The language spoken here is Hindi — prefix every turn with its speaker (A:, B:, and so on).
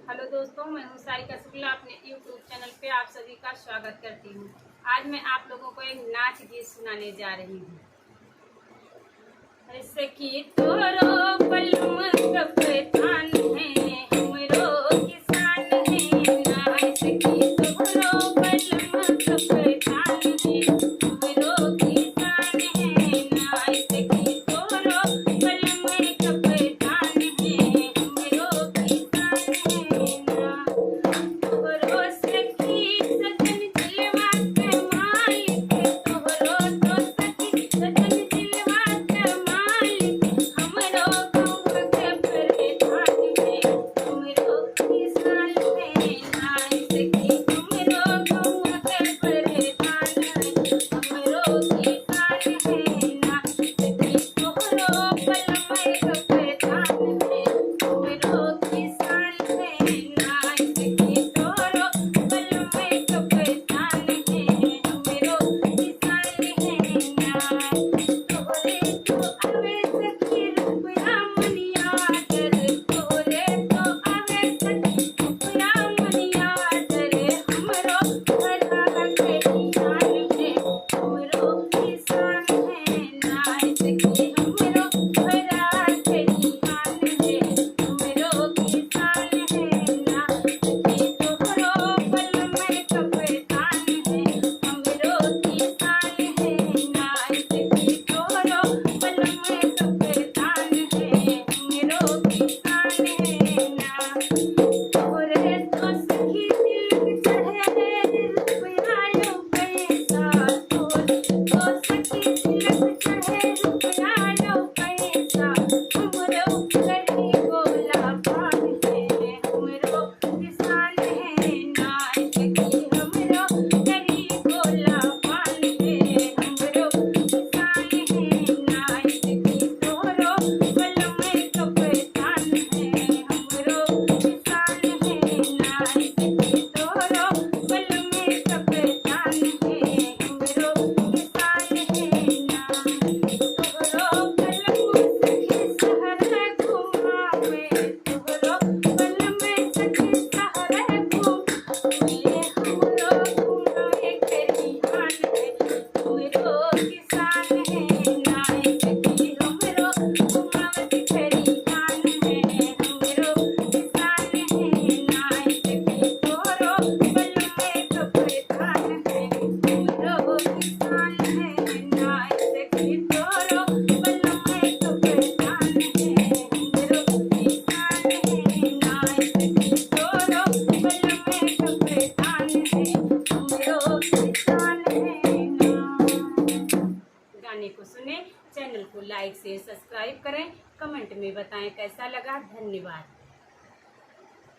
A: हेलो दोस्तों, मैं हूँ सारिका शुक्ला। अपने यूट्यूब चैनल पे आप सभी का स्वागत करती हूँ। आज मैं आप लोगों को एक नाच गीत सुनाने जा रही हूँ। ऐसे की तोरो पलम कप्तान है, हमरो किसान है ना। ऐसे की तोरो पलम कप्तान है, हमरो किसान है ना। ऐसे की तोरो पलम कप्तान है, हमरो किसान है ना। तोहरो सखी सजन दिलवा के मालिक, तोहरो तो सखी सजन दिलवा के मालिक, हमरो गौवा के प्रधान है, हमरो किसान है ना। सखी हमरो गौवा के प्रधान है, हमरो किसान है ना। सखी तोहरो पलमय कप्तान है, हमरो किसान है ना। सखी तोरो पलमय कप्तान है, हमरो किसान है ना। तोरे तो आवे सखी रुपया मनिया डरे, तोरे तो आवे सखी रुपया मनिया डरे, हमरो भला के किसान है, हमरो किसान है ना। सखी हमरो भला के किसान है, हमरो किसान है ना। सखी तोहरो पलमय कप्तान है, हमरो किसान है ना। सखी तोहरो पलमय कप्तान है, हमरो किसान है ना। तोरे तो सखी तिलक चढ़े रुपया लो पैसा, तोरे तो सखी तिलक चढ़े रुपया लो पैसा, हमरो गरी गोला पान है, हमरो किसान है ना। सखी हमरो गरी गोला पान है, हमरो किसान है ना। सखी तोहरो पलमय कप्तान है, हमरो किसान है ना। सखी तोहरो पलमय कप्तान है, हमरो किसान है ना। तोहरो पलम सखी सहर घुमावे, तोहरो पलमय सखी सहर घुमावे, हमरो घुमावे खरिहान है, हमरो किसान है ना। सखी हमरो घुमावे खरिहान है, हमरो किसान है ना। सखी तोहरो पलमय कप्तान है, हमरो किसान है ना। सखी तोहरो पलमय कप्तान है, हमरो किसान है ना। सखी तोहरो पलमय कप्तान है, हमरो किसान है ना। गाने को सुने, चैनल को लाइक से सब्सक्राइब करें, कमेंट में बताएं कैसा लगा। धन्यवाद।